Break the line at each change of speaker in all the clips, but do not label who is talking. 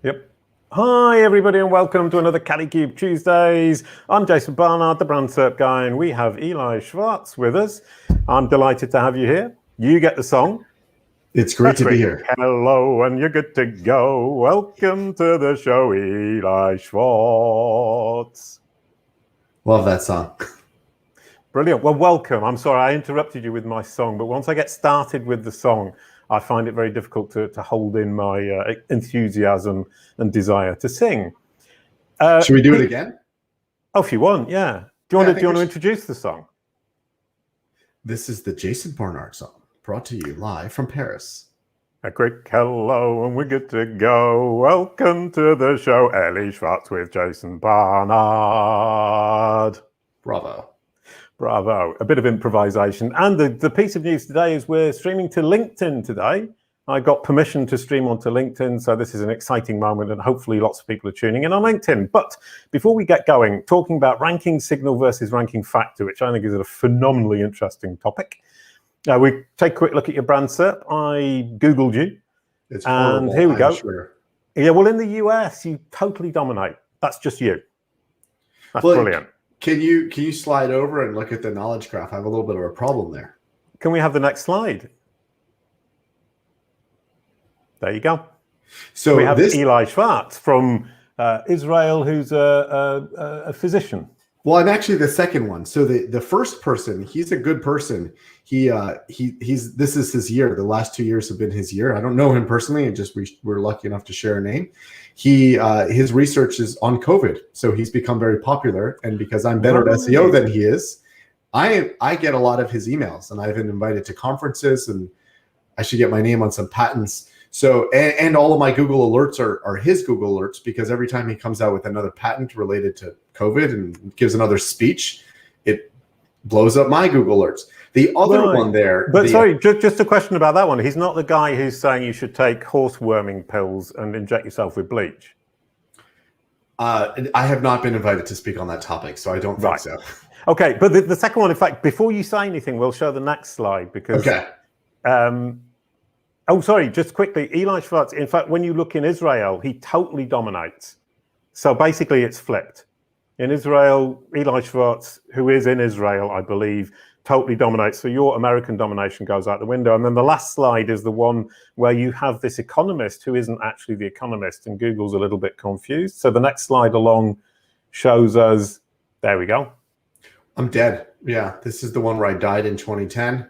Yep. Hi, everybody, and welcome to another Kalicube Tuesdays. I'm Jason Barnard, the Brand SERP guy, and we have Eli Schwartz with us. I'm delighted to have you here. You get the song.
It's great to be here.
Hello, and you're good to go. Welcome to the show, Eli Schwartz.
Love that song.
Brilliant. Well, welcome. I'm sorry I interrupted you with my song, but once I get started with the song, I find it very difficult to hold in my enthusiasm and desire to sing.
Should we do it again?
Oh, if you want, yeah. Do you want to introduce the song?
This is the Jason Barnard song, brought to you live from Paris.
A quick hello, and we're good to go. Welcome to the show, Eli Schwartz with Jason Barnard.
Bravo.
Bravo. A bit of improvisation. And the piece of news today is we're streaming to LinkedIn today. I got permission to stream onto LinkedIn, so this is an exciting moment, and hopefully lots of people are tuning in on LinkedIn. But before we get going, talking about ranking signal versus ranking factor, which I think is a phenomenally interesting topic. We take a quick look at your brand SERP. I Googled you.
It's horrible,
and here we go.
I'm sure.
Yeah, well, in the US, you totally dominate. That's just you. That's brilliant.
Can you slide over and look at the knowledge graph? I have a little bit of a problem there.
Can we have the next slide? There you go. So we have Eli Schwartz from Israel, who's a physician.
Well, I'm actually the second one. So the first person, he's a good person. This is his year. The last 2 years have been his year. I don't know him personally. We're lucky enough to share a name. His research is on COVID, so he's become very popular. And because I'm better at SEO than he is, I get a lot of his emails, and I've been invited to conferences, and I should get my name on some patents. So, and all of my Google alerts are his Google alerts, because every time he comes out with another patent related to COVID and gives another speech, it blows up my Google alerts. The other one there.
But sorry, just a question about that one. He's not the guy who's saying you should take horse worming pills and inject yourself with bleach.
I have not been invited to speak on that topic, so I don't think so.
Okay, but the second one, in fact, before you say anything, we'll show the next slide because.
Okay.
Oh, sorry, just quickly, Eli Schwartz, in fact, when you look in Israel, he totally dominates. So basically it's flipped. In Israel, Eli Schwartz, who is in Israel, I believe, totally dominates. So your American domination goes out the window. And then the last slide is the one where you have this economist who isn't actually the economist, and Google's a little bit confused. So the next slide along shows us, there we go.
I'm dead. Yeah, this is the one where I died in 2010.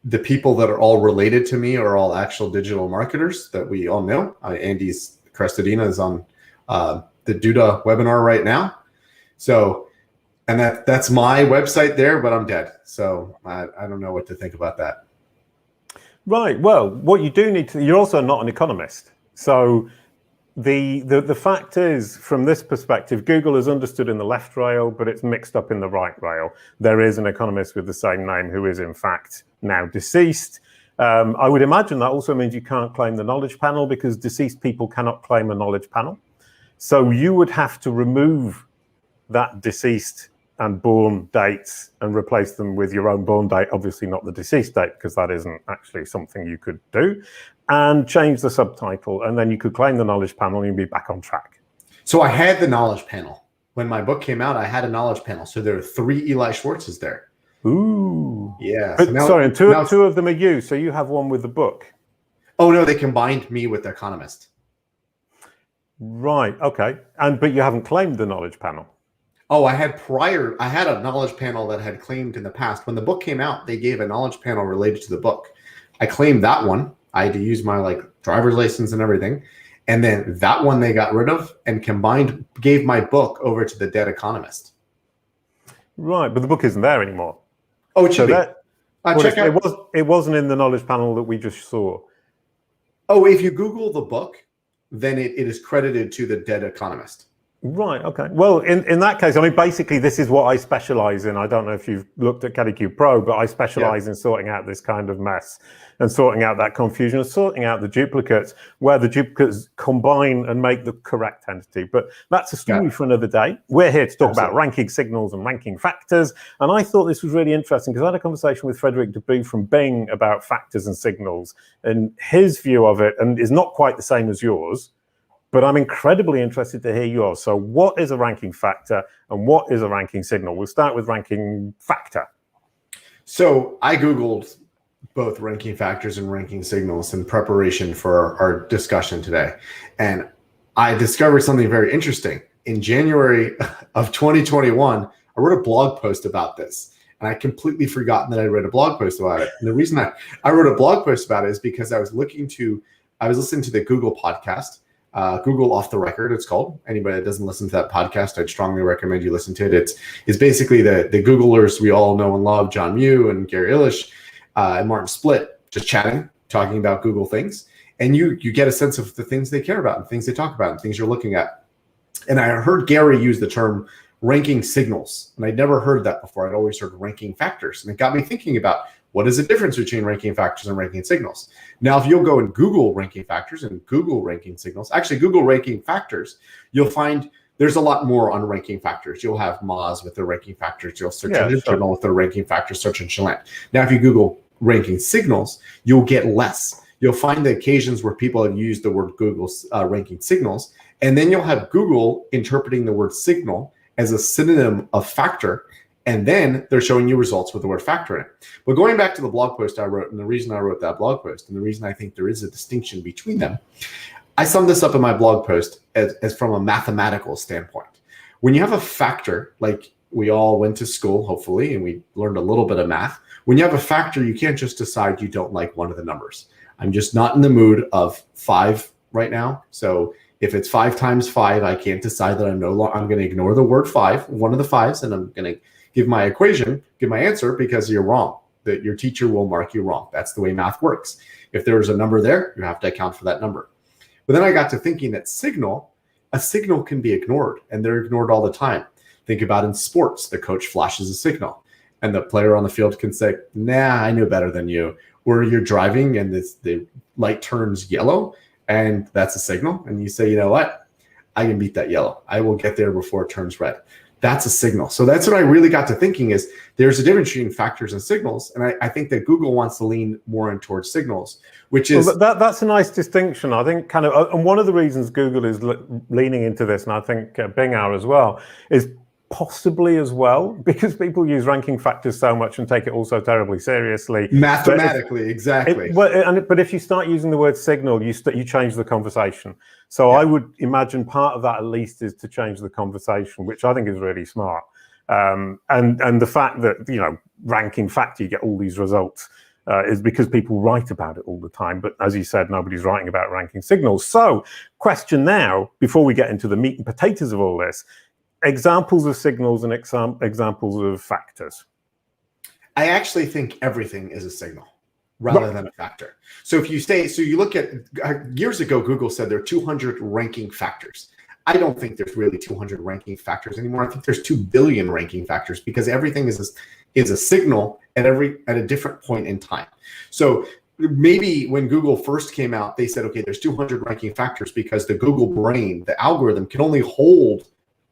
The people that are all related to me are all actual digital marketers that we all know. Andy's Crestadina is on the Duda webinar right now. So, and that's my website there, but I'm dead. So I don't know what to think about that.
Right. Well, what you do need to, you're also not an economist. So the fact is, from this perspective, Google is understood in the left rail, but it's mixed up in the right rail. There is an economist with the same name who is in fact now deceased. I would imagine that also means you can't claim the knowledge panel, because deceased people cannot claim a knowledge panel. So you would have to remove that deceased and born dates and replace them with your own born date, obviously not the deceased date, because that isn't actually something you could do, and change the subtitle, and then you could claim the knowledge panel and you'd be back on track.
So I had the knowledge panel. When my book came out, I had a knowledge panel. So there are 3 Eli Schwartzes there.
Ooh.
Yeah.
But, sorry, and two of them are you, so you have one with the book.
Oh, no, they combined me with the economist.
Right, okay. But you haven't claimed the knowledge panel.
Oh, I had a knowledge panel that had claimed in the past. When the book came out, they gave a knowledge panel related to the book. I claimed that one. I had to use my driver's license and everything. And then that one they got rid of and gave my book over to the dead economist.
Right, but the book isn't there anymore.
Oh, it should be.
It wasn't in the knowledge panel that we just saw.
Oh, if you Google the book, then it is credited to the dead economist.
Right, okay. Well, in that case, I mean, basically, this is what I specialize in. I don't know if you've looked at Kalicube Pro, but I specialize in sorting out this kind of mess and sorting out that confusion and sorting out the duplicates, where the duplicates combine and make the correct entity. But that's a story for another day. We're here to talk about ranking signals and ranking factors. And I thought this was really interesting because I had a conversation with Frederick Debut from Bing about factors and signals, and his view of it, and is not quite the same as yours, but I'm incredibly interested to hear yours. So what is a ranking factor and what is a ranking signal? We'll start with ranking factor.
So I Googled both ranking factors and ranking signals in preparation for our discussion today. And I discovered something very interesting. In January of 2021, I wrote a blog post about this. And I completely forgotten that I wrote a blog post about it. And the reason I wrote a blog post about it is because I was listening to the Google podcast, Google Off the Record, it's called. Anybody that doesn't listen to that podcast, I'd strongly recommend you listen to it. It's basically the Googlers we all know and love, John Mew and Gary Illish and Martin Splitt, just chatting, talking about Google things. And you get a sense of the things they care about and things they talk about and things you're looking at. And I heard Gary use the term ranking signals. And I'd never heard that before. I'd always heard ranking factors. And it got me thinking about what is the difference between ranking factors and ranking signals. Now, if you'll go and Google ranking factors and Google ranking signals, actually Google ranking factors, you'll find there's a lot more on ranking factors. You'll have Moz with their ranking factors. You'll search engine journal with their ranking factors, search engine land. Now, if you Google ranking signals, you'll get less. You'll find the occasions where people have used the word Google's ranking signals, and then you'll have Google interpreting the word signal as a synonym of factor, and then they're showing you results with the word factor in it. But going back to the blog post I wrote, and the reason I wrote that blog post, and the reason I think there is a distinction between them, I summed this up in my blog post as from a mathematical standpoint. When you have a factor, like we all went to school, hopefully, and we learned a little bit of math, when you have a factor, you can't just decide you don't like one of the numbers. I'm just not in the mood of 5 right now, so if it's 5 times 5, I can't decide that I'm going to ignore the word 5, one of the 5s, and I'm going to give my equation, give my answer because you're wrong. That your teacher will mark you wrong. That's the way math works. If there's a number there, you have to account for that number. But then I got to thinking that a signal can be ignored, and they're ignored all the time. Think about in sports, the coach flashes a signal, and the player on the field can say, nah, I knew better than you. Or you're driving and the light turns yellow, and that's a signal. And you say, you know what? I can beat that yellow. I will get there before it turns red. That's a signal. So that's what I really got to thinking is there's a difference between factors and signals. And I think that Google wants to lean more in towards signals, which is...
Well, that's a nice distinction. I think kind of, and one of the reasons Google is leaning into this, and I think Bing are as well, is possibly as well because people use ranking factors so much and take it all so terribly seriously.
Mathematically, exactly.
But if you start using the word signal, you change the conversation. So yeah. I would imagine part of that at least is to change the conversation, which I think is really smart. And the fact that, ranking factor, you get all these results is because people write about it all the time. But as you said, nobody's writing about ranking signals. So question now, before we get into the meat and potatoes of all this, examples of signals and examples of factors.
I actually think everything is a signal rather than a factor. So if you look at, years ago, Google said there are 200 ranking factors. I don't think there's really 200 ranking factors anymore. I think there's 2 billion ranking factors because everything is a signal at a different point in time. So maybe when Google first came out, they said, okay, there's 200 ranking factors because the Google brain, the algorithm can only hold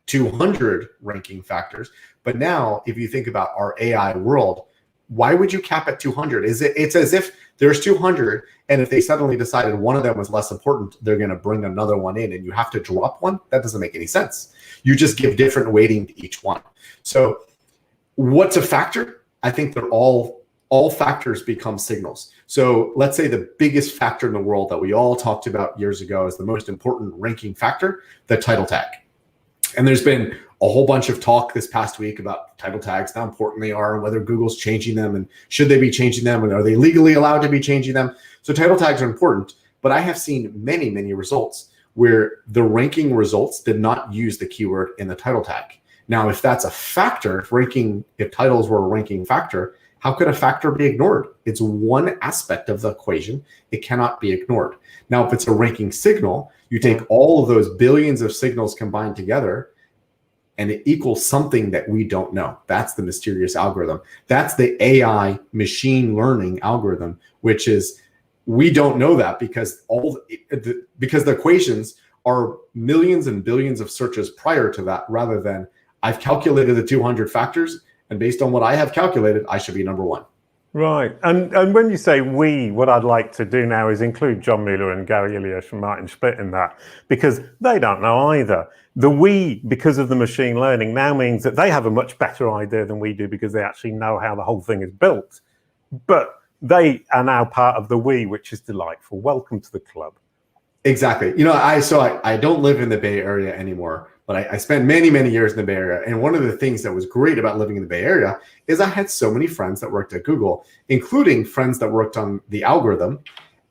200 ranking factors. But now, if you think about our AI world, why would you cap at 200? It's as if there's 200, and if they suddenly decided one of them was less important, they're going to bring another one in, and you have to drop one? That doesn't make any sense. You just give different weighting to each one. So what's a factor? I think they're all factors become signals. So let's say the biggest factor in the world that we all talked about years ago is the most important ranking factor, the title tag. And there's been a whole bunch of talk this past week about title tags, how important they are, and whether Google's changing them, and should they be changing them, and are they legally allowed to be changing them? So title tags are important, but I have seen many, many results where the ranking results did not use the keyword in the title tag. Now, if that's a factor, if titles were a ranking factor, how could a factor be ignored? It's one aspect of the equation. It cannot be ignored. Now, if it's a ranking signal, you take all of those billions of signals combined together, and it equals something that we don't know. That's the mysterious algorithm. That's the AI machine learning algorithm, which is, we don't know that because the equations are millions and billions of searches prior to that, rather than I've calculated the 200 factors, and based on what I have calculated, I should be number one.
Right. And when you say we, what I'd like to do now is include John Mueller and Gary Ilyash and Martin Schmidt in that, because they don't know either. The we, because of the machine learning, now means that they have a much better idea than we do because they actually know how the whole thing is built. But they are now part of the we, which is delightful. Welcome to the club.
Exactly. You know, I don't live in the Bay Area anymore, but I spent many, many years in the Bay Area. And one of the things that was great about living in the Bay Area is I had so many friends that worked at Google, including friends that worked on the algorithm.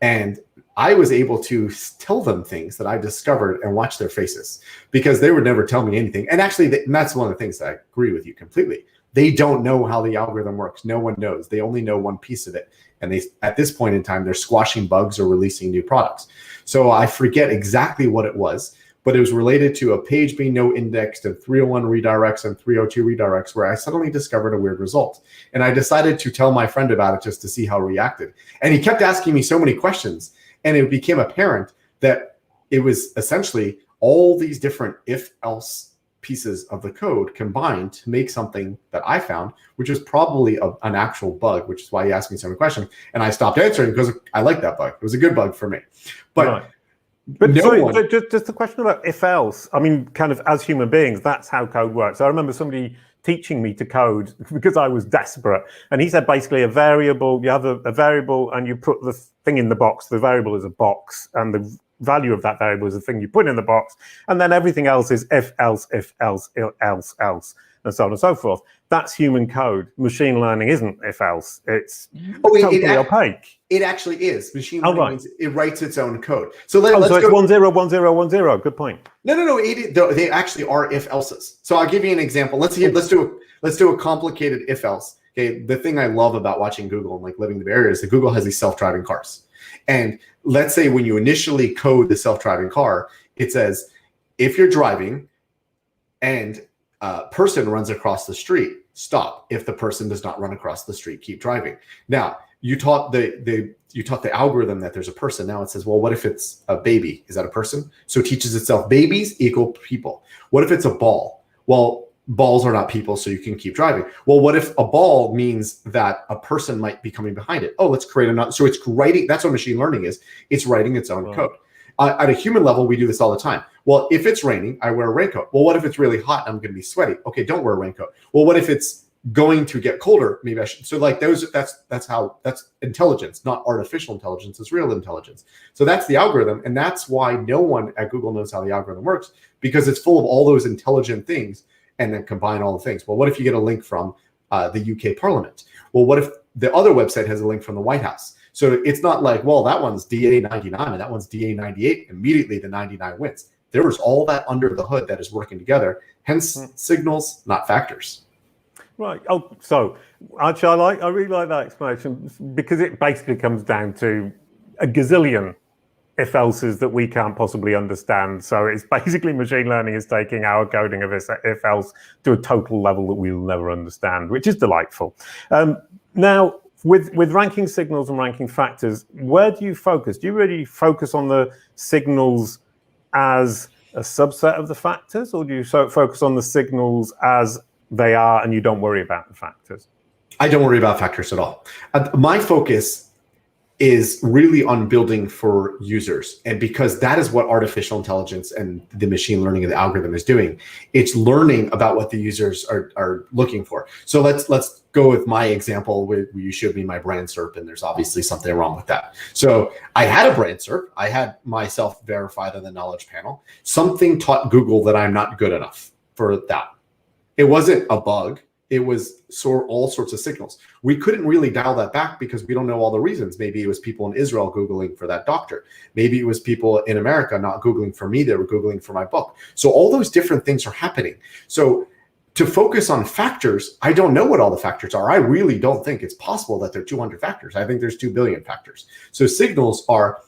And I was able to tell them things that I discovered and watch their faces because they would never tell me anything. And actually, that's one of the things that I agree with you completely. They don't know how the algorithm works. No one knows. They only know one piece of it. And they, at this point in time, they're squashing bugs or releasing new products. So I forget exactly what it was, but it was related to a page being no indexed and 301 redirects and 302 redirects, where I suddenly discovered a weird result. And I decided to tell my friend about it just to see how he reacted. And he kept asking me so many questions. And it became apparent that it was essentially all these different if-else pieces of the code combined to make something that I found, which was probably an actual bug, which is why he asked me so many questions. And I stopped answering because I liked that bug. It was a good bug for me. But,
right. But just the question about if else, I mean, kind of as human beings, that's how code works. I remember somebody teaching me to code because I was desperate. And he said basically a variable, you have a variable and you put the thing in the box. The variable is a box and the value of that variable is the thing you put in the box. And then everything else is if, else, else, and so on and so forth. That's human code. Machine learning isn't if, else. It's totally opaque.
It actually is. Machine learning means it writes its own code. So let's
so it's 1 0 1 0 1 0. Good point.
No. They actually are if else's. So I'll give you an example. Let's do a complicated if else. Okay, the thing I love about watching Google and like living in the Bay Area is that Google has these self-driving cars. And let's say when you initially code the self-driving car, it says if you're driving and a person runs across the street, stop. If the person does not run across the street, keep driving. Now, you taught the algorithm that there's a person. Now it says, well, what if it's a baby? Is that a person? So it teaches itself babies equal people. What if it's a ball? Well, balls are not people, so you can keep driving. Well, what if a ball means that a person might be coming behind it? Oh, let's create another. So it's writing. That's what machine learning is. It's writing its own code. At a human level, we do this all the time. Well, if it's raining, I wear a raincoat. Well, what if it's really hot and I'm going to be sweaty? Okay, don't wear a raincoat. Well, what if it's going to get colder? Maybe I should. So like that's intelligence, not artificial intelligence. It's real intelligence. So that's the algorithm. And that's why no one at Google knows how the algorithm works, because it's full of all those intelligent things and then combine all the things. Well, what if you get a link from the UK Parliament? Well, what if the other website has a link from the White House? So it's not like, well, that one's DA 99 and that one's DA 98. Immediately the 99 wins. There was all that under the hood that is working together. Hence signals, not factors.
Right. Oh, so actually, I really like that explanation because it basically comes down to a gazillion if-else's that we can't possibly understand. So it's basically machine learning is taking our coding of if-else to a total level that we'll never understand, which is delightful. Now, with ranking signals and ranking factors, where do you focus? Do you really focus on the signals as a subset of the factors, or do you focus on the signals as they are and you don't worry about the factors?
I don't worry about factors at all. My focus is really on building for users. And because that is what artificial intelligence and the machine learning and the algorithm is doing. It's learning about what the users are looking for. So let's go with my example where you showed me my brand SERP, and there's obviously something wrong with that. So I had a brand SERP. I had myself verified on the knowledge panel. Something taught Google that I'm not good enough for that. It wasn't a bug. It was all sorts of signals. We couldn't really dial that back because we don't know all the reasons. Maybe it was people in Israel Googling for that doctor. Maybe it was people in America not Googling for me. They were Googling for my book. So all those different things are happening. So to focus on factors, I don't know what all the factors are. I really don't think it's possible that there are 200 factors. I think there's 2 billion factors. So signals are,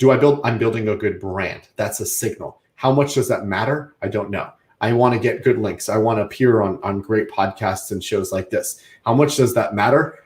I'm building a good brand. That's a signal. How much does that matter? I don't know. I want to get good links. I want to appear on great podcasts and shows like this. How much does that matter?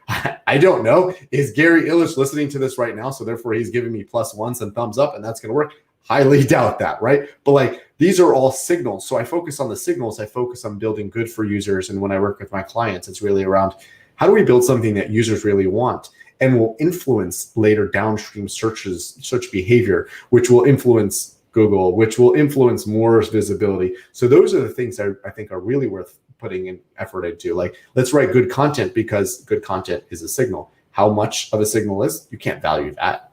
I don't know. Is Gary Ilyash listening to this right now? So therefore he's giving me +1s and thumbs up and that's going to work. Highly doubt that, right? But like, these are all signals. So I focus on the signals. I focus on building good for users. And when I work with my clients, it's really around How do we build something that users really want and will influence later downstream search behavior, which will influence Google, which will influence more visibility? So those are the things that I think are really worth putting in effort into. Like, let's write good content because good content is a signal. How much of a signal is, you can't value that.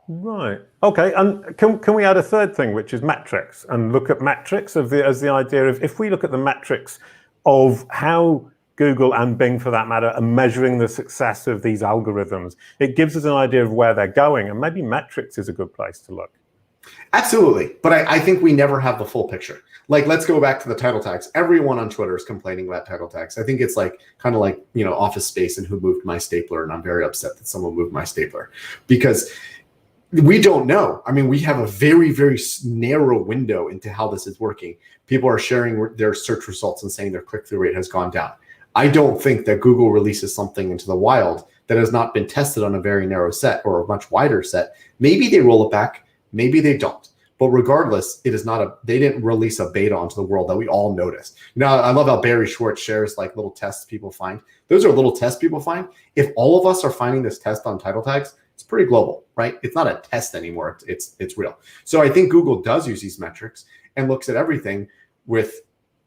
Right. Okay. And can we add a third thing, which is metrics, and look at metrics as the idea of, if we look at the metrics of how Google and Bing, for that matter, are measuring the success of these algorithms, it gives us an idea of where they're going, and maybe metrics is a good place to look.
Absolutely. But I think we never have the full picture. Like, let's go back to the title tags. Everyone on Twitter is complaining about title tags. I think it's like kind of like, you know, Office Space and who moved my stapler. And I'm very upset that someone moved my stapler, because we don't know. I mean, we have a very, very narrow window into how this is working. People are sharing their search results and saying their click-through rate has gone down. I don't think that Google releases something into the wild that has not been tested on a very narrow set or a much wider set. Maybe they roll it back, maybe they don't. But regardless, it is not they didn't release a beta onto the world that we all noticed. Now, I love how Eli Schwartz shares like little tests people find. Those are little tests people find. If all of us are finding this test on title tags, it's pretty global, right? It's not a test anymore. It's real. So I think Google does use these metrics and looks at everything with,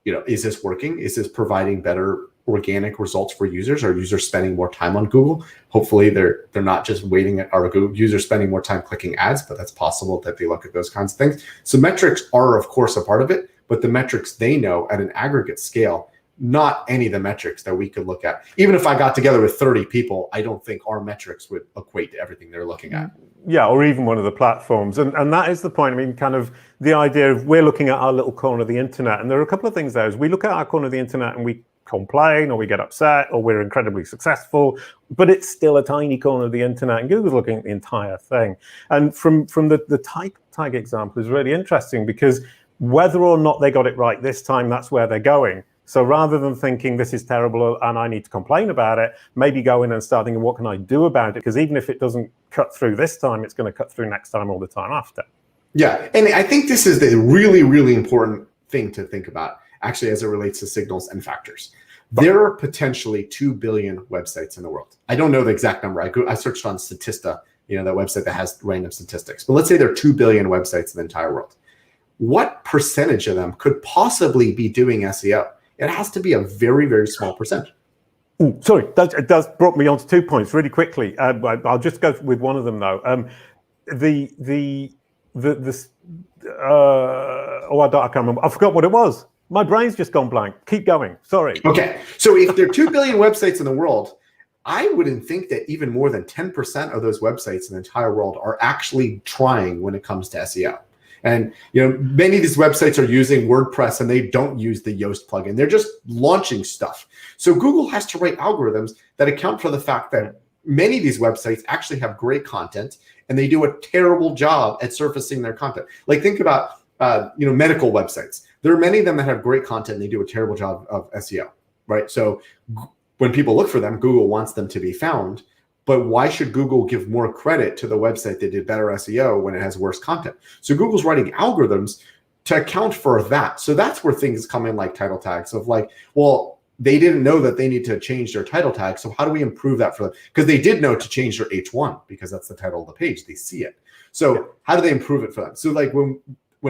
you know, is this working? Is this providing better organic results for users? Are users spending more time on Google? Hopefully they're not just waiting at our users spending more time clicking ads, but that's possible that they look at those kinds of things. So metrics are of course a part of it, but the metrics they know at an aggregate scale, not any of the metrics that we could look at. Even if I got together with 30 people, I don't think our metrics would equate to everything they're looking at.
Yeah, or even one of the platforms. And that is the point. I mean, kind of the idea of we're looking at our little corner of the internet. And there are a couple of things there. As we look at our corner of the internet and we complain or we get upset or we're incredibly successful, but it's still a tiny corner of the internet, and Google's looking at the entire thing. And from the title tag example is really interesting, because whether or not they got it right this time, that's where they're going. So rather than thinking this is terrible and I need to complain about it, maybe go in and start thinking, what can I do about it? Because even if it doesn't cut through this time, it's going to cut through next time, all the time after. Yeah.
And I think this is the really, really important thing to think about, actually, as it relates to signals and factors. There are potentially 2 billion websites in the world. I don't know the exact number. I searched on Statista, you know, that website that has random statistics. But let's say there are 2 billion websites in the entire world. What percentage of them could possibly be doing SEO? It has to be a very, very small percentage.
Sorry, that brought me on to 2 points really quickly. I'll just go with one of them though. I can't remember. I forgot what it was. My brain's just gone blank. Keep going. Sorry.
Okay. So if there are 2 billion websites in the world, I wouldn't think that even more than 10% of those websites in the entire world are actually trying when it comes to SEO. And you know, many of these websites are using WordPress and they don't use the Yoast plugin. They're just launching stuff. So Google has to write algorithms that account for the fact that many of these websites actually have great content and they do a terrible job at surfacing their content. Like think about medical websites. There are many of them that have great content and they do a terrible job of SEO, right? So when people look for them, Google wants them to be found. But why should Google give more credit to the website that did better SEO when it has worse content? So Google's writing algorithms to account for that. So that's where things come in, like title tags of like, well, they didn't know that they need to change their title tag. So how do we improve that for them? Because they did know to change their H1 because that's the title of the page. They see it. So how do they improve it for them? So like when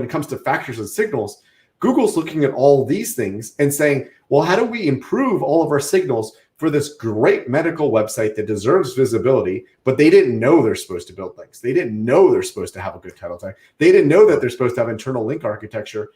it comes to factors and signals, Google's looking at all these things and saying, well, how do we improve all of our signals for this great medical website that deserves visibility, but they didn't know they're supposed to build links. They didn't know they're supposed to have a good title tag. They didn't know that they're supposed to have internal link architecture,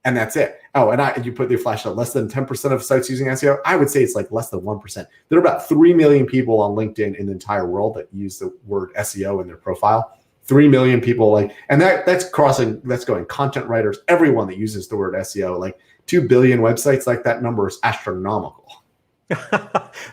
and that's it. Oh, and you put the flash out, less than 10% of sites using SEO. I would say it's like less than 1%. There are about 3 million people on LinkedIn in the entire world that use the word SEO in their profile. 3 million people, and that's going content writers, everyone that uses the word SEO, like 2 billion websites, like that number is astronomical.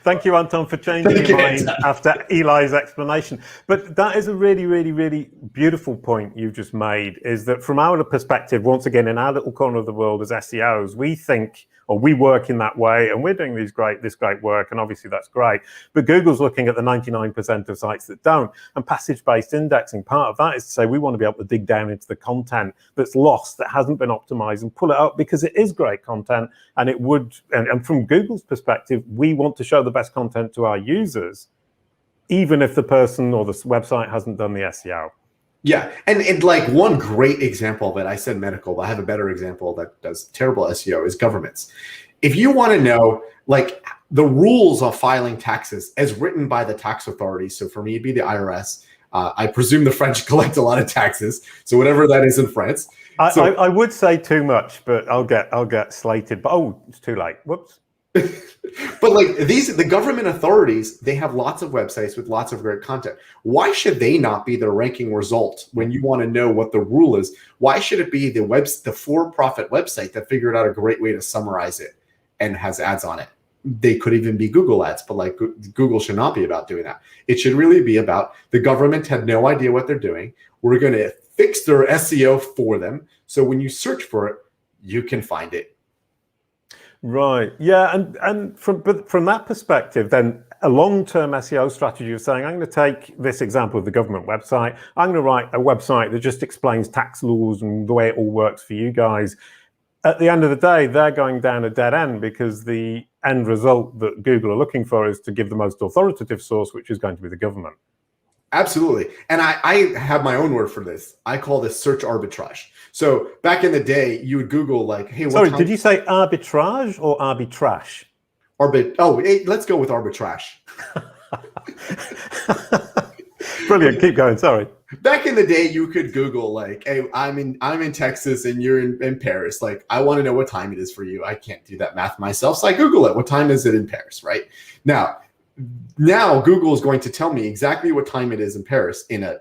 Thank you, Anton, for changing your mind after Eli's explanation. But that is a really, really, really beautiful point you've just made, is that from our perspective, once again, in our little corner of the world as SEOs, we think or we work in that way, and we're doing this great work, and obviously that's great. But Google's looking at the 99% of sites that don't, and passage-based indexing, part of that is to say we want to be able to dig down into the content that's lost, that hasn't been optimized, and pull it up, because it is great content, and it would, and from Google's perspective, we want to show the best content to our users, even if the person or the website hasn't done the SEO.
Yeah, and like one great example of it, I said medical, but I have a better example that does terrible SEO, is governments. If you want to know like the rules of filing taxes as written by the tax authorities, so for me it'd be the IRS. I presume the French collect a lot of taxes, so whatever that is in France.
I would say too much, but I'll get slated. But oh, it's too late. Whoops.
But like the government authorities, they have lots of websites with lots of great content. Why should they not be the ranking result when you want to know what the rule is? Why should it be the for-profit website that figured out a great way to summarize it and has ads on it? They could even be Google ads, but like Google should not be about doing that. It should really be about the government had no idea what they're doing. We're going to fix their SEO for them. So when you search for it, you can find it.
Right. Yeah. And from that perspective, then a long-term SEO strategy of saying, I'm going to take this example of the government website. I'm going to write a website that just explains tax laws and the way it all works for you guys. At the end of the day, they're going down a dead end, because the end result that Google are looking for is to give the most authoritative source, which is going to be the government.
Absolutely. And I have my own word for this. I call this search arbitrage. So back in the day, you would Google like, hey,
sorry, did you say arbitrage or arbiTRASH?
Let's go with arbiTRASH.
Brilliant. Keep going. Sorry.
Back in the day, you could Google like, hey, I'm in Texas and you're in Paris. Like, I want to know what time it is for you. I can't do that math myself. So I Google it. What time is it in Paris, right? Now Google is going to tell me exactly what time it is in Paris in a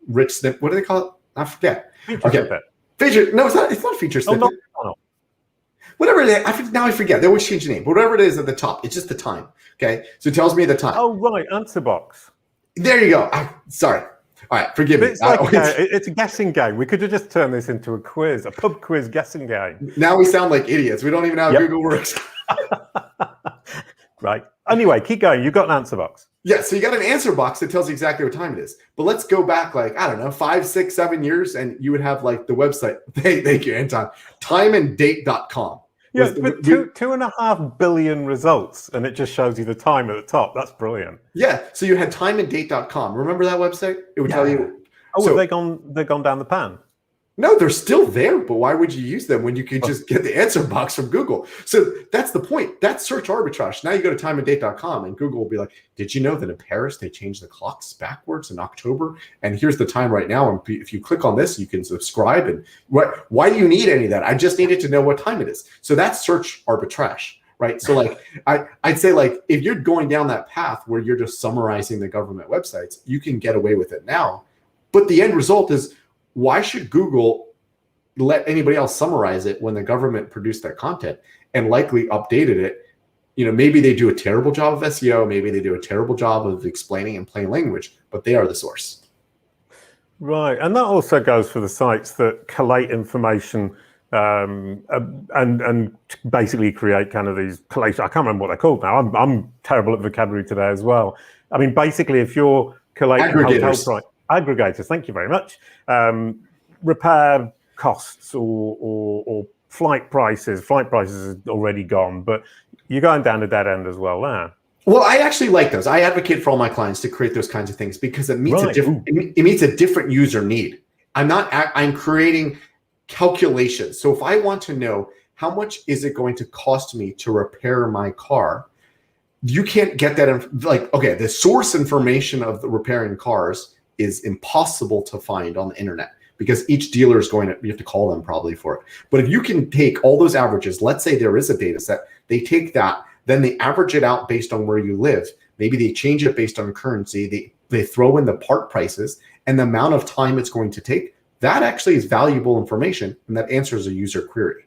rich snippet. What do they call it? I forget. Feature. No, it's not feature snippet.
Oh, no.
Whatever it is, now I forget. They always change the name. But whatever it is at the top, it's just the time. Okay, so it tells me the time.
Oh, right, answer box.
There you go. Sorry. All right, forgive me.
It's like it's a guessing game. We could have just turned this into a quiz, a pub quiz guessing game.
Now we sound like idiots. We don't even know how Google works.
Right. Anyway, keep going. You've got an answer box.
Yeah, so you got an answer box that tells you exactly what time it is. But let's go back like, I don't know, 5, 6, 7 years, and you would have like the website. Thank you, Anton. Timeanddate.com.
Yeah, but 2.5 billion results, and it just shows you the time at the top. That's brilliant.
Yeah, so you had timeanddate.com. Remember that website? It would tell you.
Oh, so, they've gone down the pan.
No, they're still there, but why would you use them when you could just get the answer box from Google? So that's the point. That's search arbitrage. Now you go to timeanddate.com and Google will be like, did you know that in Paris, they changed the clocks backwards in October? And here's the time right now. And if you click on this, you can subscribe. And why do you need any of that? I just needed to know what time it is. So that's search arbitrage, right? So like, I'd say like, if you're going down that path where you're just summarizing the government websites, you can get away with it now. But the end result is, why should Google let anybody else summarize it when the government produced that content and likely updated it? You know, maybe they do a terrible job of SEO, maybe they do a terrible job of explaining in plain language, but they are the source.
Right, and that also goes for the sites that collate information and basically create kind of these collation. I can't remember what they're called now. I'm terrible at vocabulary today as well. I mean, basically, if you're collating aggregators, thank you very much. Repair costs or flight prices. Flight prices are already gone, but you're going down a dead end as well there.
Well, I actually like those. I advocate for all my clients to create those kinds of things because it meets it meets a different user need. I'm creating calculations. So if I want to know how much is it going to cost me to repair my car, you can't get that. Like, okay, the source information of the repairing cars is impossible to find on the internet because each dealer is you have to call them probably for it. But if you can take all those averages, let's say there is a data set, they take that, then they average it out based on where you live. Maybe they change it based on currency. They throw in the part prices and the amount of time it's going to take. That actually is valuable information, and that answers a user query.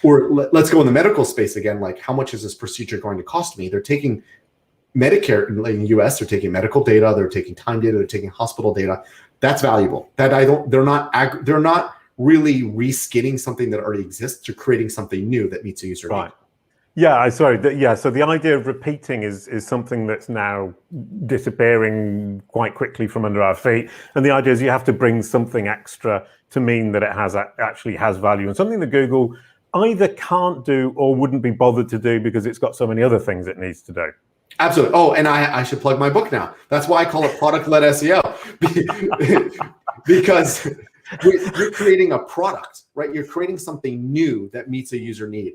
Or let's go in the medical space again, like how much is this procedure going to cost me? They're taking Medicare in the US, they're taking medical data, they're taking time data, they're taking hospital data. That's valuable. They're not really reskinning something that already exists to creating something new that meets a user need.
Yeah, sorry. Yeah, so the idea of repeating is something that's now disappearing quite quickly from under our feet. And the idea is you have to bring something extra to mean that it actually has value, and something that Google either can't do or wouldn't be bothered to do because it's got so many other things it needs to do.
Absolutely. Oh, and I should plug my book now. That's why I call it product-led SEO, because you're creating a product, right? You're creating something new that meets a user need.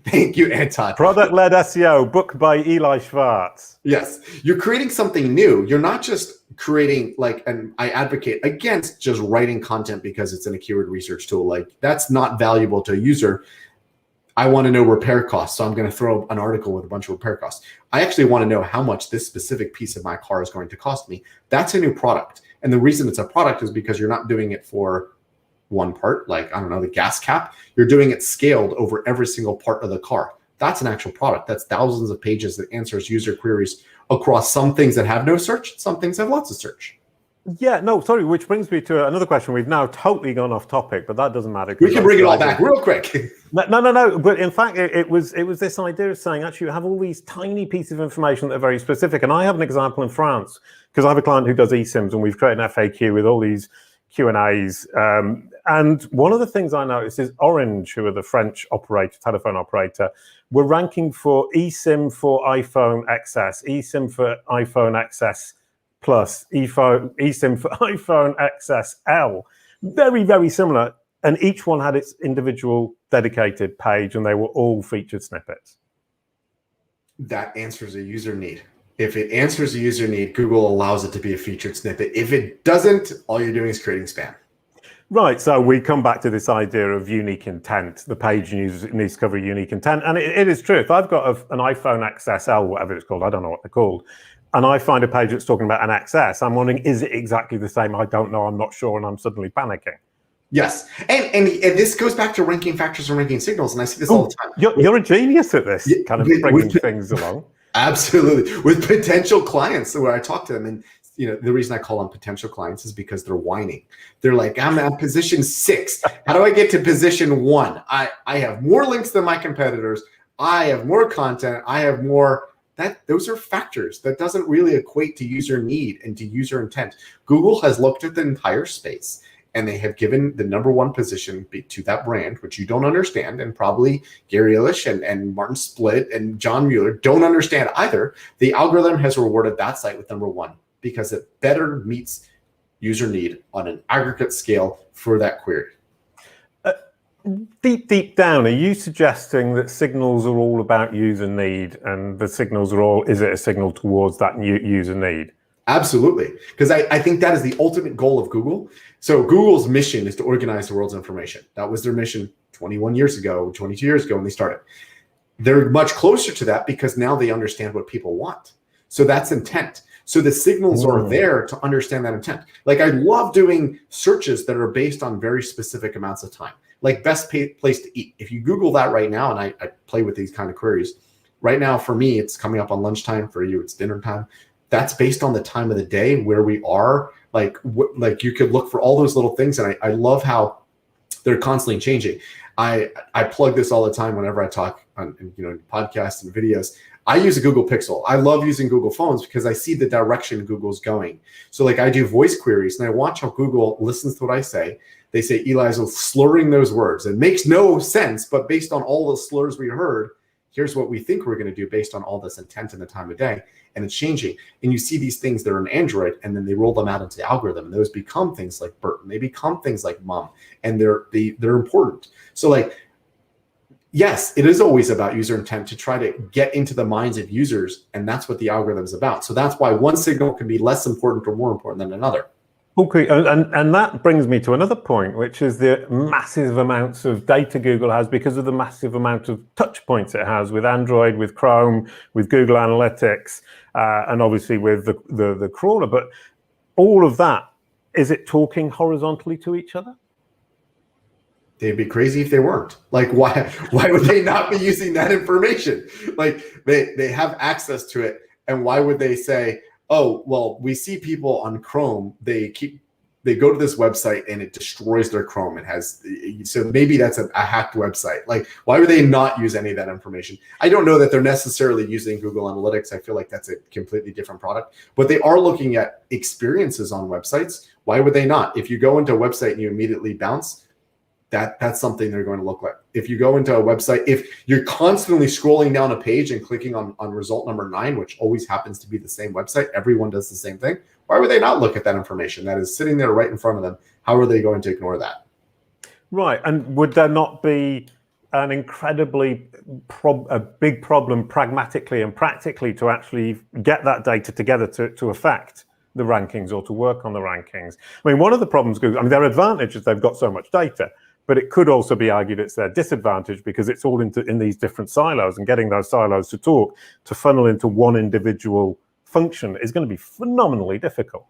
Thank you, Anton.
Product-led SEO, book by Eli Schwartz.
Yes, you're creating something new. You're not just creating and I advocate against just writing content because it's in a keyword research tool. Like, that's not valuable to a user. I want to know repair costs, so I'm going to throw an article with a bunch of repair costs. I actually want to know how much this specific piece of my car is going to cost me. That's a new product. And the reason it's a product is because you're not doing it for one part, like, I don't know, the gas cap. You're doing it scaled over every single part of the car. That's an actual product. That's thousands of pages that answers user queries across some things that have no search, some things have lots of search.
Yeah, no, sorry, which brings me to another question. We've now totally gone off topic, but that doesn't matter.
We can bring it all back real quick.
No. But in fact, it was this idea of saying, actually, you have all these tiny pieces of information that are very specific. And I have an example in France, because I have a client who does eSIMs, and we've created an FAQ with all these Q&As. And one of the things I noticed is Orange, who are the French telephone operator, were ranking for eSIM for iPhone XS, eSIM for iPhone XS Plus, eSIM for iPhone XSL. Very, very similar. And each one had its individual dedicated page, and they were all featured snippets.
That answers a user need. If it answers a user need, Google allows it to be a featured snippet. If it doesn't, all you're doing is creating spam.
Right, so we come back to this idea of unique intent. The page needs to cover unique intent. And it is true. If I've got an iPhone XSL, whatever it's called, I don't know what they're called, and I find a page that's talking about an XS, I'm wondering, is it exactly the same? I don't know, I'm not sure, and I'm suddenly panicking.
Yes, and this goes back to ranking factors and ranking signals, and I see this all the time.
You're a genius at this, kind of bringing things along.
Absolutely. With potential clients, where I talk to them, and the reason I call them potential clients is because they're whining. They're like, I'm at position 6. How do I get to position 1? I have more links than my competitors. I have more content. I have more. Those are factors. That doesn't really equate to user need and to user intent. Google has looked at the entire space, and they have given the #1 position to that brand, which you don't understand, and probably Gary Illish and Martin Splitt and John Mueller don't understand either. The algorithm has rewarded that site with #1 because it better meets user need on an aggregate scale for that query.
Deep down, are you suggesting that signals are all about user need, and the signals are all, is it a signal towards that new user need?
Absolutely, because I think that is the ultimate goal of Google. So Google's mission is to organize the world's information. That was their mission 21 years ago, 22 years ago when they started. They're much closer to that because now they understand what people want. So that's intent. So the signals are there to understand that intent. Like, I love doing searches that are based on very specific amounts of time. Like best place to eat. If you Google that right now, and I play with these kind of queries, right now for me, it's coming up on lunchtime. For you, it's dinner time. That's based on the time of the day, where we are. Like you could look for all those little things. And I love how they're constantly changing. I plug this all the time whenever I talk on podcasts and videos. I use a Google Pixel. I love using Google phones because I see the direction Google's going. So like, I do voice queries and I watch how Google listens to what I say. They say Eli's slurring those words. It makes no sense, but based on all the slurs we heard, here's what we think we're going to do based on all this intent and the time of day. And it's changing. And you see these things that are in Android, and then they roll them out into the algorithm. And those become things like Bert, and they become things like Mom, and they're important. So like, yes, it is always about user intent to try to get into the minds of users, and that's what the algorithm is about. So that's why one signal can be less important or more important than another.
Okay, and that brings me to another point, which is the massive amounts of data Google has because of the massive amount of touch points it has with Android, with Chrome, with Google Analytics, and obviously with the crawler. But all of that, is it talking horizontally to each other?
They'd be crazy if they weren't. Like, why would they not be using that information? Like, they have access to it, and why would they say, oh, well, we see people on Chrome, they keep they go to this website and it destroys their Chrome. It has, so maybe that's a hacked website. Like, why would they not use any of that information? I don't know that they're necessarily using Google Analytics. I feel like that's a completely different product, but they are looking at experiences on websites. Why would they not? If you go into a website and you immediately bounce, that's something they're going to look like. If you go into a website, if you're constantly scrolling down a page and clicking on result number 9, which always happens to be the same website, everyone does the same thing. Why would they not look at that information that is sitting there right in front of them? How are they going to ignore that?
Right. And would there not be an incredibly big problem pragmatically and practically to actually get that data together to affect the rankings or to work on the rankings? I mean, one of the problems Google, I mean, their advantage is they've got so much data, but it could also be argued it's their disadvantage because it's all in these different silos, and getting those silos to talk, to funnel into one individual function is going to be phenomenally difficult.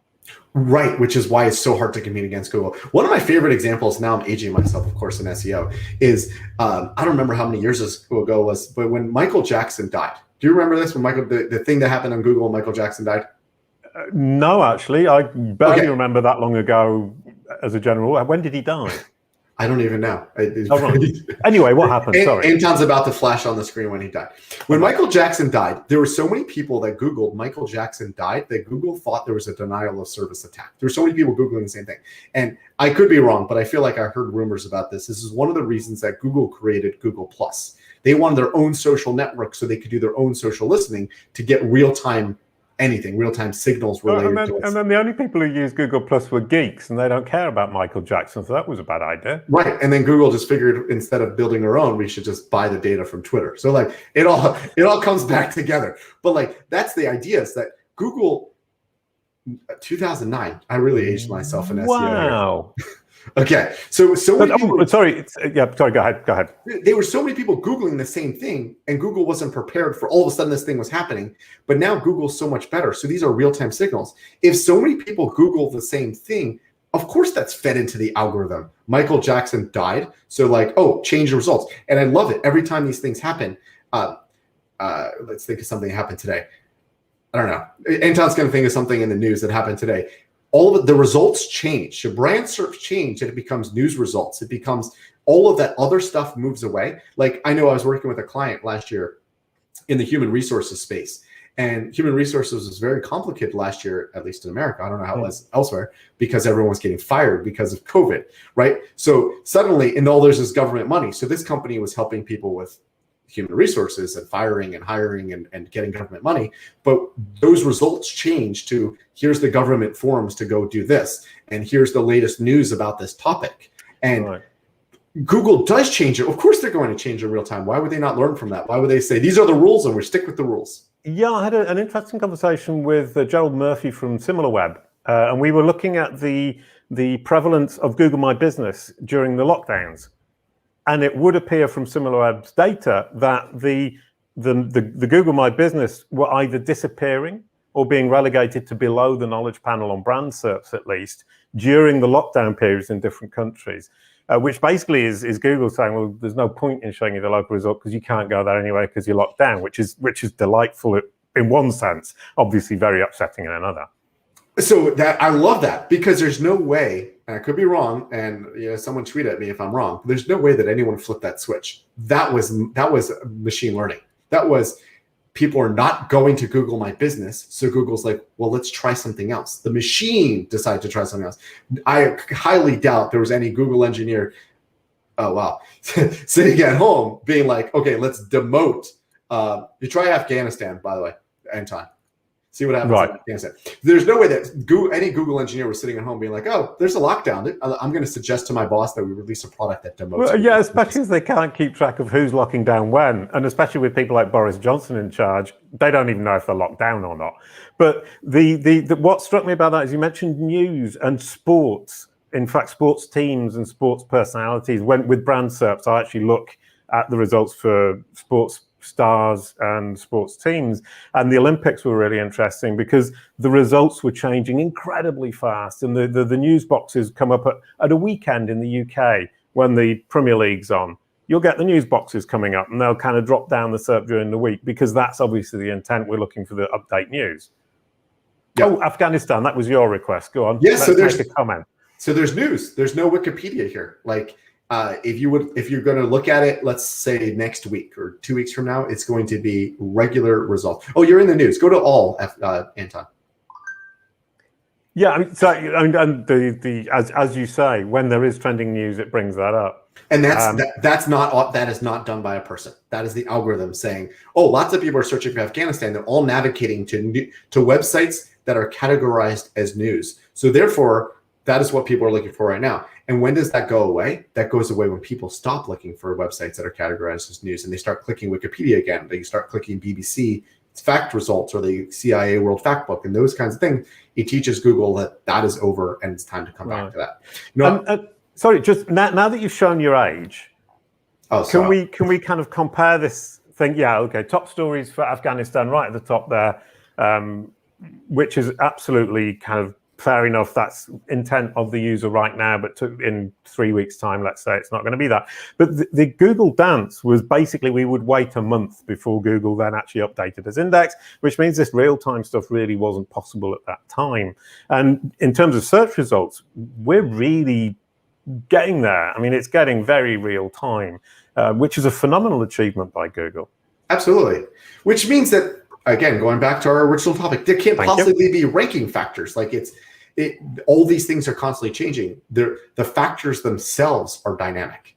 Right, which is why it's so hard to compete against Google. One of my favorite examples, now I'm aging myself, of course, in SEO, is I don't remember how many years ago was, but when Michael Jackson died. Do you remember this? When the thing that happened on Google when Michael Jackson died?
No, actually, I barely remember that long ago as a general. When did he die?
I don't even know.
Anyway, what happened? Sorry.
Anton's about to flash on the screen when he died. When Michael Jackson died, there were so many people that Googled Michael Jackson died that Google thought there was a denial of service attack. There were so many people Googling the same thing. And I could be wrong, but I feel like I heard rumors about this. This is one of the reasons that Google created Google+. They wanted their own social network so they could do their own social listening to get real-time real-time signals related to it.
And then the only people who use Google Plus were geeks, and they don't care about Michael Jackson, so that was a bad idea.
Right, and then Google just figured instead of building our own, we should just buy the data from Twitter. So like it all comes back together. But like that's the idea, is that Google, 2009. I really aged myself in SEO.
Wow.
Okay, so many people,
sorry, go ahead.
There were so many people Googling the same thing, and Google wasn't prepared for all of a sudden this thing was happening. But now Google's so much better. So these are real-time signals. If so many people Google the same thing, of course that's fed into the algorithm. Michael Jackson died, so like, oh, change the results. And I love it. Every time these things happen, let's think of something that happened today. I don't know. Anton's going to think of something in the news that happened today. All of the results change. Your brand search change, and it becomes news results. It becomes all of that other stuff moves away. Like I know I was working with a client last year in the human resources space, and human resources was very complicated last year, at least in America. I don't know how it was elsewhere, because everyone was getting fired because of COVID, right? So suddenly, and all there's is government money. So this company was helping people with human resources and firing and hiring and getting government money. But those results change to here's the government forms to go do this. And here's the latest news about this topic. And Google does change it. Of course, they're going to change in real time. Why would they not learn from that? Why would they say, these are the rules and we stick with the rules?
Yeah, I had an interesting conversation with Gerald Murphy from SimilarWeb. And we were looking at the prevalence of Google My Business during the lockdowns. And it would appear from SimilarWeb's data that the Google My Business were either disappearing or being relegated to below the knowledge panel on brand SERPs, at least, during the lockdown periods in different countries, which basically is Google saying, well, there's no point in showing you the local result because you can't go there anyway because you're locked down, which is delightful in one sense, obviously very upsetting in another.
So that I love that, because there's no way, and I could be wrong, and someone tweet at me if I'm wrong. There's no way that anyone flipped that switch. That was machine learning. That was people are not going to Google My Business, so Google's like, well, let's try something else. The machine decided to try something else. I highly doubt there was any Google engineer, oh wow, sitting at home being like, okay, let's demote. You try Afghanistan, by the way, Anton. See what happens in Afghanistan. There's no way that any Google engineer was sitting at home being like, oh, there's a lockdown. I'm going to suggest to my boss that we release a product that demotes.
Well, yeah, especially as they can't keep track of who's locking down when. And especially with people like Boris Johnson in charge, they don't even know if they're locked down or not. But what struck me about that is you mentioned news and sports. In fact, sports teams and sports personalities. With brand SERPs, I actually look at the results for sports stars and sports teams, and the Olympics were really interesting because the results were changing incredibly fast, and the news boxes come up at a weekend in the UK when the Premier League's on. You'll get the news boxes coming up and they'll kind of drop down the SERP during the week because that's obviously the intent. We're looking for the update news. Yep. Oh, Afghanistan, that was your request. Go on.
Yes,
Let's make a comment.
So there's news. There's no Wikipedia here. Like if you're going to look at it, let's say next week or 2 weeks from now, it's going to be regular results. Oh, you're in the news. Go to all, Anton.
Yeah, I mean, so and as you say, when there is trending news, it brings that up.
And that is not done by a person. That is the algorithm saying, oh, lots of people are searching for Afghanistan. They're all navigating to websites that are categorized as news. So therefore, that is what people are looking for right now. And when does that go away? That goes away when people stop looking for websites that are categorized as news and they start clicking Wikipedia again. They start clicking BBC fact results or the CIA World Factbook and those kinds of things. It teaches Google that is over and it's time to come back to that. You know,
sorry, just now that you've shown your age, can we kind of compare this thing? Yeah, okay. Top stories for Afghanistan right at the top there, which is absolutely kind of fair enough. That's intent of the user right now, but in 3 weeks' time, let's say it's not going to be that. But the Google dance was basically we would wait a month before Google then actually updated its index, which means this real-time stuff really wasn't possible at that time. And in terms of search results, we're really getting there. I mean, it's getting very real time, which is a phenomenal achievement by Google.
Absolutely. Which means that, again, going back to our original topic, there can't possibly be ranking factors. Like all these things are constantly changing. The factors themselves are dynamic.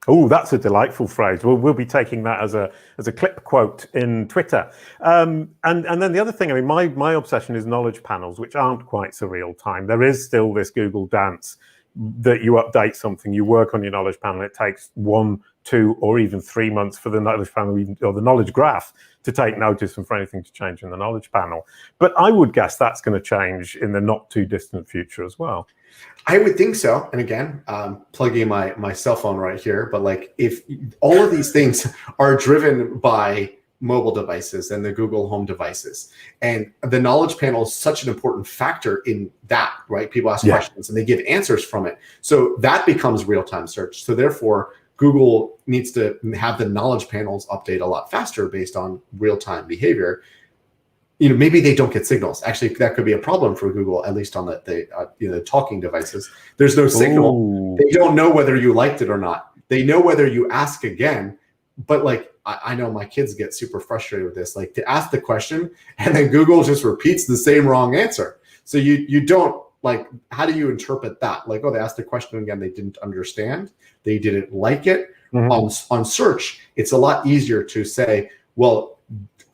Oh, that's a delightful phrase. We'll be taking that as a clip quote in Twitter. And then the other thing, I mean, my obsession is knowledge panels, which aren't quite so real time. There is still this Google dance that you update something, you work on your knowledge panel. It takes 1, 2, or even 3 months for the knowledge panel or the knowledge graph to take notice and for anything to change in the knowledge panel. But I would guess that's going to change in the not too distant future as well.
I would think so. And again, plugging my cell phone right here, but like if all of these things are driven by mobile devices and the Google Home devices, and the knowledge panel is such an important factor in that, right? People ask questions and they give answers from it. So that becomes real-time search. So therefore, Google needs to have the knowledge panels update a lot faster based on real-time behavior. You know, maybe they don't get signals. Actually, that could be a problem for Google, at least on the talking devices. There's no signal. Ooh. They don't know whether you liked it or not. They know whether you ask again, but like I know my kids get super frustrated with this. Like to ask the question and then Google just repeats the same wrong answer. So you don't like. How do you interpret that? Like, oh, they asked the question again. They didn't understand. They didn't like it. Mm-hmm. On search, it's a lot easier to say, well,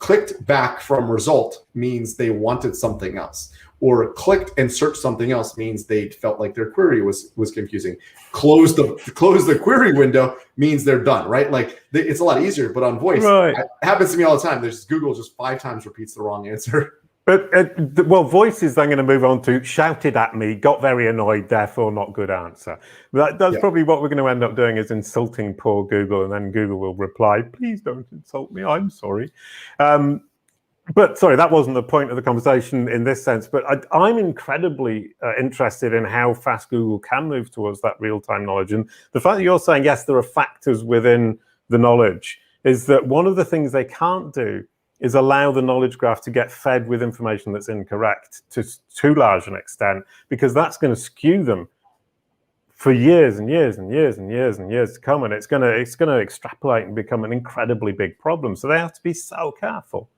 clicked back from result means they wanted something else, or clicked and searched something else means they felt like their query was confusing. Close the query window means they're done, right? Like it's a lot easier. But on voice, it happens to me all the time. There's Google just 5 times repeats the wrong answer.
But well, voice is then going to move on to shouted at me, got very annoyed, therefore not good answer. That's probably what we're going to end up doing, is insulting poor Google, and then Google will reply, please don't insult me, I'm sorry. But sorry, that wasn't the point of the conversation in this sense, but I'm incredibly interested in how fast Google can move towards that real-time knowledge. And the fact that you're saying, yes, there are factors within the knowledge, is that one of the things they can't do is allow the knowledge graph to get fed with information that's incorrect to too large an extent, because that's going to skew them for years and years and years and years and years to come, and it's going to extrapolate and become an incredibly big problem. So they have to be so careful.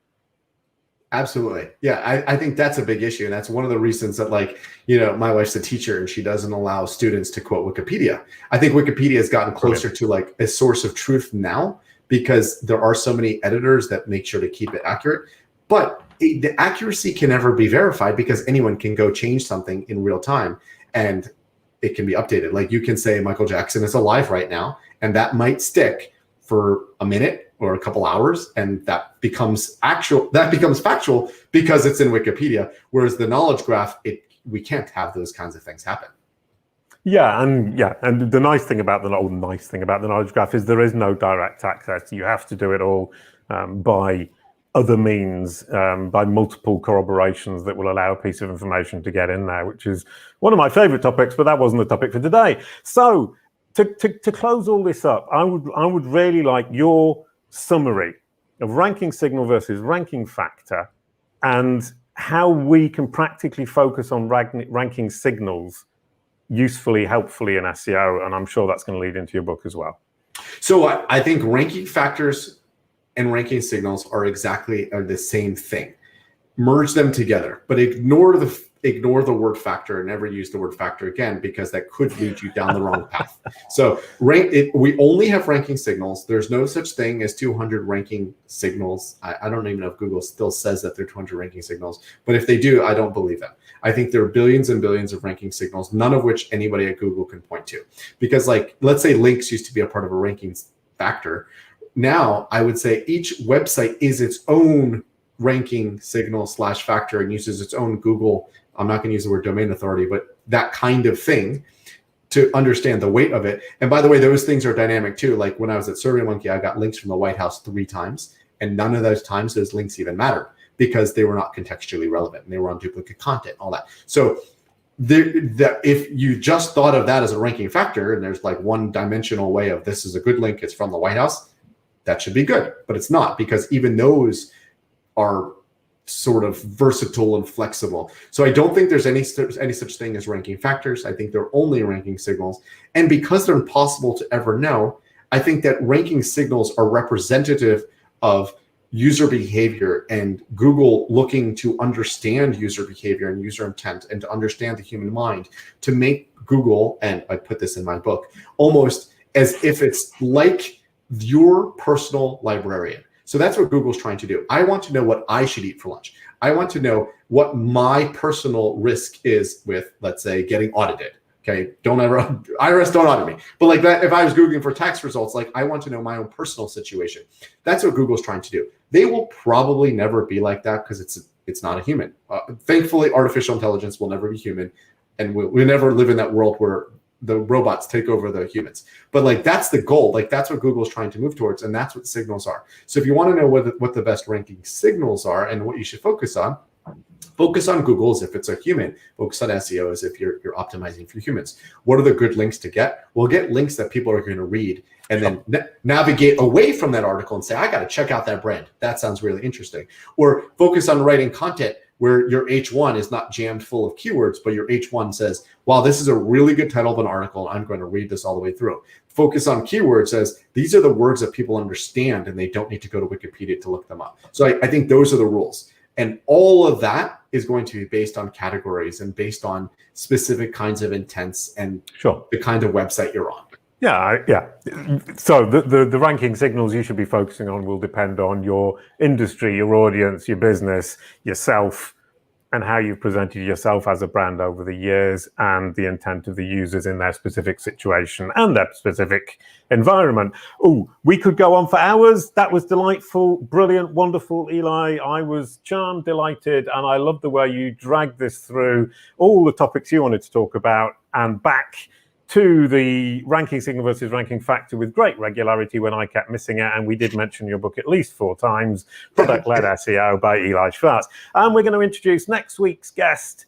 Absolutely.
Yeah, I think that's a big issue. And that's one of the reasons that, like, you know, my wife's a teacher and she doesn't allow students to quote Wikipedia. I think Wikipedia has gotten closer to like a source of truth now, because there are so many editors that make sure to keep it accurate. But the accuracy can never be verified, because anyone can go change something in real time and it can be updated. Like you can say Michael Jackson is alive right now, and that might stick for a minute or a couple hours, and that becomes factual because it's in Wikipedia. Whereas the knowledge graph, we can't have those kinds of things happen.
And the nice thing about the knowledge graph is there is no direct access. You have to do it all by other means, by multiple corroborations that will allow a piece of information to get in there, which is one of my favorite topics, but that wasn't the topic for today. So to close all this up, I would really like your summary of ranking signal versus ranking factor, and how we can practically focus on ranking signals usefully, helpfully in SEO. And I'm sure that's going to lead into your book as well.
So I think ranking factors and ranking signals are the same thing. Merge them together, but ignore the word factor and never use the word factor again, because that could lead you down the wrong path. So we only have ranking signals. There's no such thing as 200 ranking signals. I don't even know if Google still says that they're 200 ranking signals, but if they do, I don't believe them. I think there are billions and billions of ranking signals, none of which anybody at Google can point to. Because, like, let's say links used to be a part of a ranking factor. Now I would say each website is its own ranking signal / factor and uses its own Google, I'm not going to use the word domain authority, but that kind of thing to understand the weight of it. And by the way, those things are dynamic too. Like when I was at SurveyMonkey, I got links from the White House 3 times, and none of those times those links even mattered because they were not contextually relevant and they were on duplicate content, all that. So if you just thought of that as a ranking factor and there's like one dimensional way of this is a good link, it's from the White House, that should be good, but it's not, because even those are sort of versatile and flexible. So I don't think there's any such thing as ranking factors. I think they're only ranking signals. And because they're impossible to ever know, I think that ranking signals are representative of user behavior and Google looking to understand user behavior and user intent and to understand the human mind to make Google, and I put this in my book, almost as if it's like your personal librarian. So that's what Google's trying to do. I want to know what I should eat for lunch. I want to know what my personal risk is with, let's say, getting audited. Okay, IRS don't audit me. But like that, if I was Googling for tax results, like I want to know my own personal situation. That's what Google's trying to do. They will probably never be like that because it's not a human. Thankfully, artificial intelligence will never be human, and we'll never live in that world where the robots take over the humans. But like that's the goal. Like that's what Google's trying to move towards, and that's what signals are. So if you want to know what the best ranking signals are and what you should focus on Google as if it's a human. Focus on SEO as if you're optimizing for humans. What are the good links to get? We'll get links that people are going to read and then navigate away from that article and say, I got to check out that brand. That sounds really interesting. Or focus on writing content where your H1 is not jammed full of keywords, but your H1 says, wow, this is a really good title of an article. I'm going to read this all the way through. Focus on keywords as these are the words that people understand and they don't need to go to Wikipedia to look them up. So I think those are the rules. And all of that is going to be based on categories and based on specific kinds of intents and the kind of website you're on.
Yeah. So the ranking signals you should be focusing on will depend on your industry, your audience, your business, yourself, and how you've presented yourself as a brand over the years and the intent of the users in their specific situation and their specific environment. Oh, we could go on for hours. That was delightful, brilliant, wonderful, Eli. I was charmed, delighted, and I love the way you dragged this through all the topics you wanted to talk about and back to the ranking signal versus ranking factor with great regularity when I kept missing it. And we did mention your book at least 4 times, Product-Led SEO by Eli Schwartz. And we're going to introduce next week's guest,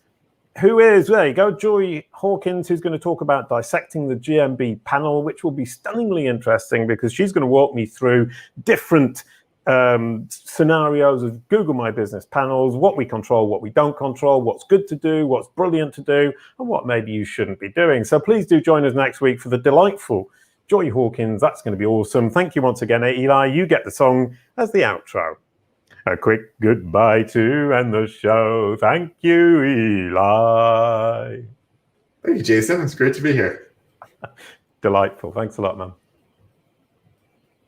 who is, there you go, Joy Hawkins, who's going to talk about dissecting the GMB panel, which will be stunningly interesting because she's going to walk me through different scenarios of Google My Business panels, what we control, what we don't control, what's good to do, what's brilliant to do, and what maybe you shouldn't be doing. So please do join us next week for the delightful Joy Hawkins. That's going to be awesome. Thank you once again, Eli. You get the song as the outro. A quick goodbye to end the show. Thank you, Eli.
Thank you, Jason. It's great to be here.
Delightful. Thanks a lot, man.